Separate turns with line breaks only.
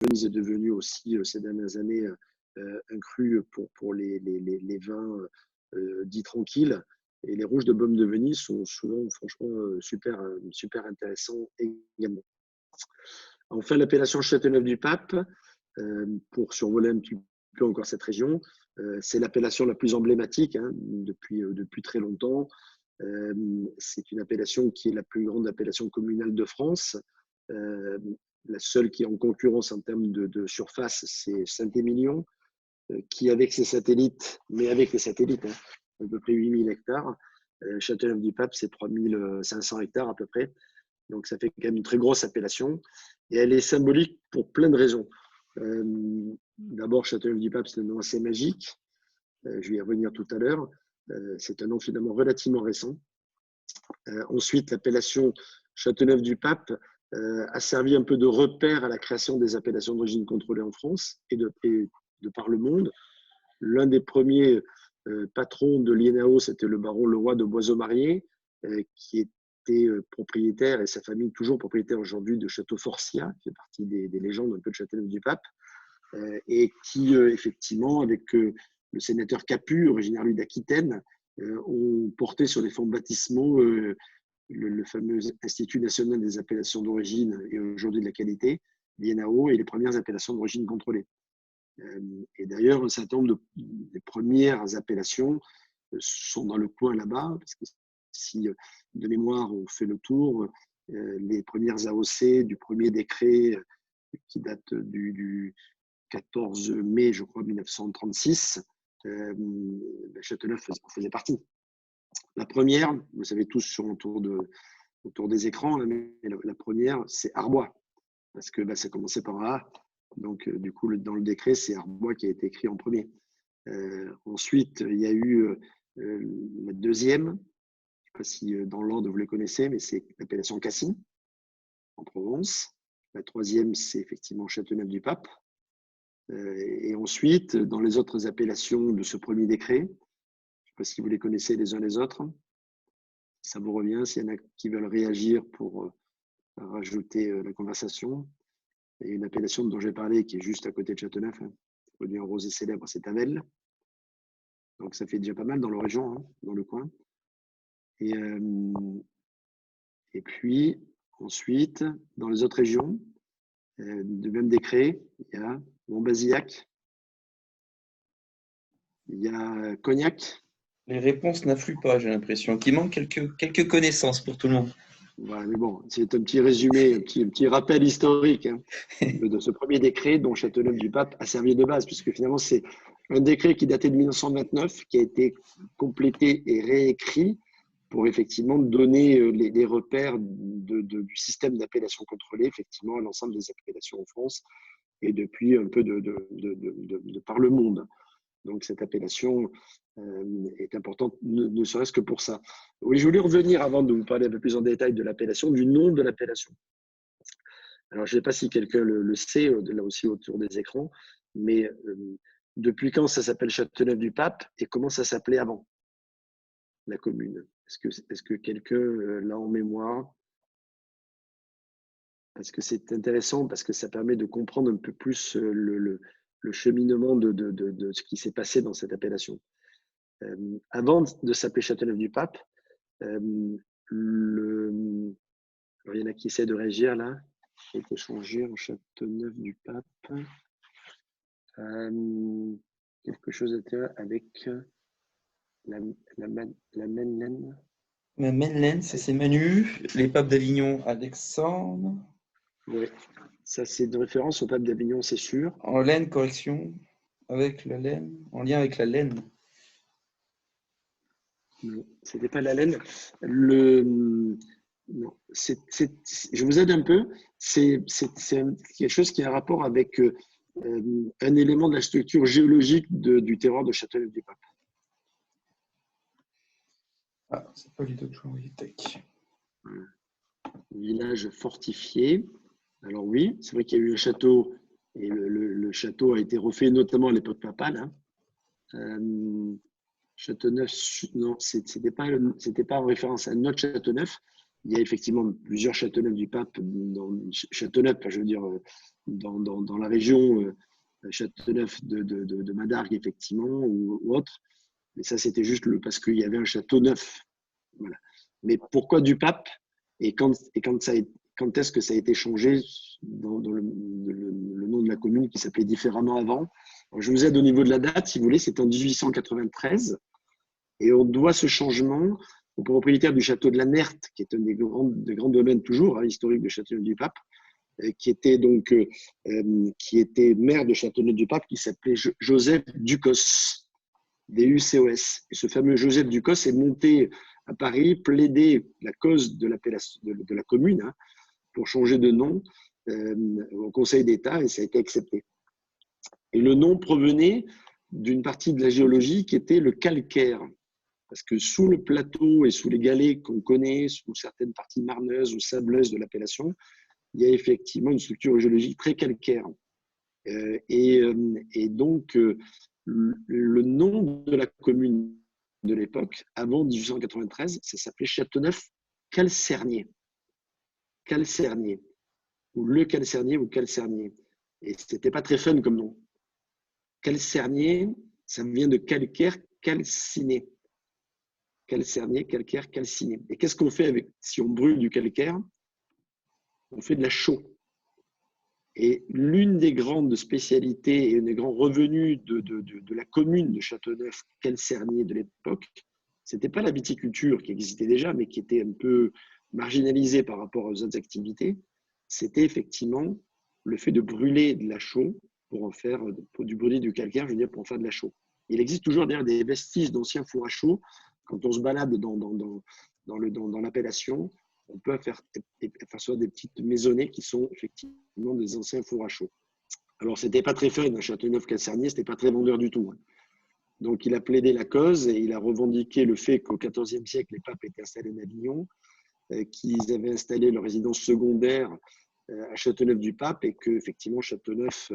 Venise est devenu aussi ces dernières années un cru pour les vins dits tranquilles. Et les rouges de Baume de Venise sont souvent, franchement, super intéressants également. Enfin, l'appellation Châteauneuf-du-Pape, pour survoler un petit peu encore cette région, c'est l'appellation la plus emblématique depuis très longtemps. C'est une appellation qui est la plus grande appellation communale de France. La seule qui est en concurrence en termes de surface, c'est Saint-Émilion, qui avec ses satellites, mais avec les satellites, à peu près 8000 hectares. Châteauneuf-du-Pape, c'est 3500 hectares à peu près. Donc ça fait quand même une très grosse appellation. Et elle est symbolique pour plein de raisons. D'abord, Châteauneuf-du-Pape, c'est un nom assez magique. Je vais y revenir tout à l'heure. C'est un nom finalement relativement récent. Ensuite, l'appellation Châteauneuf-du-Pape a servi un peu de repère à la création des appellations d'origine contrôlée en France et de par le monde. L'un des premiers patrons de l'INAO, c'était le baron Leroy de Boiseau-Marié, qui était propriétaire, et sa famille toujours propriétaire aujourd'hui, de Château Forcia, qui fait partie des légendes un peu de Châteauneuf-du-Pape, et qui, effectivement, avec le sénateur Capu, originaire lui d'Aquitaine, ont porté sur les fonds baptismaux le fameux Institut national des appellations d'origine et aujourd'hui de la qualité, l'INAO, et les premières appellations d'origine contrôlée. Et d'ailleurs, un certain nombre des premières appellations sont dans le coin là-bas, parce que si de mémoire on fait le tour, les premières AOC du premier décret qui date du 14 mai, je crois, 1936, Châteauneuf faisait partie. La première, vous savez tous sur autour des écrans, là, mais la première, c'est Arbois, parce que ça commençait par un A. Donc, du coup, dans le décret, c'est Arbois qui a été écrit en premier. Ensuite, il y a eu la deuxième, je ne sais pas si dans l'ordre vous les connaissez, mais c'est l'appellation Cassis, en Provence. La troisième, c'est effectivement Châteauneuf-du-Pape. Et ensuite, dans les autres appellations de ce premier décret, je ne sais pas si vous les connaissez les uns les autres, ça vous revient, s'il y en a qui veulent réagir pour rajouter la conversation. Il y a une appellation dont j'ai parlé qui est juste à côté de Châteauneuf, produit en rosé célèbre, c'est Tavel. Donc ça fait déjà pas mal dans la région, dans le coin. Et puis ensuite, dans les autres régions, de même décret, il y a Montbazillac, il y a Cognac.
Les réponses n'affluent pas, j'ai l'impression, qu'il manque quelques connaissances pour tout le monde.
Voilà, mais bon, c'est un petit résumé, un petit rappel historique de ce premier décret dont Châteauneuf-du-Pape a servi de base, puisque finalement c'est un décret qui datait de 1929, qui a été complété et réécrit pour effectivement donner les repères du système d'appellation contrôlée effectivement à l'ensemble des appellations en France et depuis un peu de par le monde. Donc cette appellation est importante, ne serait-ce que pour ça. Oui, je voulais revenir, avant de vous parler un peu plus en détail de l'appellation, du nom de l'appellation. Alors, je ne sais pas si quelqu'un le sait, là aussi autour des écrans, mais depuis quand ça s'appelle Châteauneuf-du-Pape et comment ça s'appelait avant, la commune? Est-ce que quelqu'un l'a en mémoire? Parce que c'est intéressant, parce que ça permet de comprendre un peu plus le cheminement de ce qui s'est passé dans cette appellation. Avant de s'appeler Châteauneuf-du-Pape, alors il y en a qui essaient de réagir là. J'ai été changé en Châteauneuf-du-Pape. Quelque chose à dire avec la Madeleine.
La Madeleine, c'est Manu. Les papes d'Avignon, Alexandre.
Oui, ça c'est de référence au pape d'Avignon, c'est sûr.
En laine, correction, avec la laine, en lien avec la laine.
Non, c'était pas la laine. Non, je vous aide un peu. C'est quelque chose qui a un rapport avec un élément de la structure géologique du terroir de Châteauneuf-du-Pape.
Ah, c'est pas Ludo Tech.
Village fortifié. Alors oui, c'est vrai qu'il y a eu un château et le château a été refait notamment à l'époque papale. Châteauneuf, non, c'était pas en référence à notre Châteauneuf, il y a effectivement plusieurs Châteauneuf du Pape, Châteauneuf, je veux dire, dans la région, Châteauneuf de Madargues, effectivement, ou autre. Mais ça, c'était juste parce qu'il y avait un château neuf. Voilà. Mais pourquoi du Pape? Et quand est-ce que ça a été changé dans le nom de la commune qui s'appelait différemment avant? Alors, je vous aide au niveau de la date, si vous voulez, c'était en 1893. Et on doit ce changement au propriétaire du château de la Nerte, qui est un des grands domaines toujours historiques de Châteauneuf-du-Pape, qui était maire de Châteauneuf-du-Pape, qui s'appelait Joseph Ducos, D-U-C-O-S. Et ce fameux Joseph Ducos est monté à Paris, plaider la cause de la commune, hein, pour changer de nom au Conseil d'État, et ça a été accepté. Et le nom provenait d'une partie de la géologie qui était le calcaire. Parce que sous le plateau et sous les galets qu'on connaît, sous certaines parties marneuses ou sableuses de l'appellation, il y a effectivement une structure géologique très calcaire. Et donc, le nom de la commune de l'époque, avant 1893, ça s'appelait Châteauneuf-Calcernier. Calcernier. Ou le Calcernier ou Calcernier. Et ce n'était pas très fun comme nom. Calcernier, ça vient de calcaire calciné. Calcernier, calcaire, calciné. Et qu'est-ce qu'on fait si on brûle du calcaire? On fait de la chaux. Et l'une des grandes spécialités et un des grands revenus de la commune de Châteauneuf-Calcernier de l'époque, ce n'était pas la viticulture qui existait déjà, mais qui était un peu marginalisée par rapport aux autres activités. C'était effectivement le fait de brûler de la chaux pour en faire du brûler du calcaire, je veux dire, pour en faire de la chaux. Il existe toujours d'ailleurs des vestiges d'anciens fours à chaux. Quand on se balade dans l'appellation, on peut faire soit des petites maisonnées qui sont effectivement des anciens fours à chaux. Alors, ce n'était pas très fun à Châteauneuf-Calcernier, ce n'était pas très vendeur du tout. Donc, il a plaidé la cause et il a revendiqué le fait qu'au XIVe siècle, les papes étaient installés en Avignon, qu'ils avaient installé leur résidence secondaire à Châteauneuf-du-Pape et qu'effectivement, Châteauneuf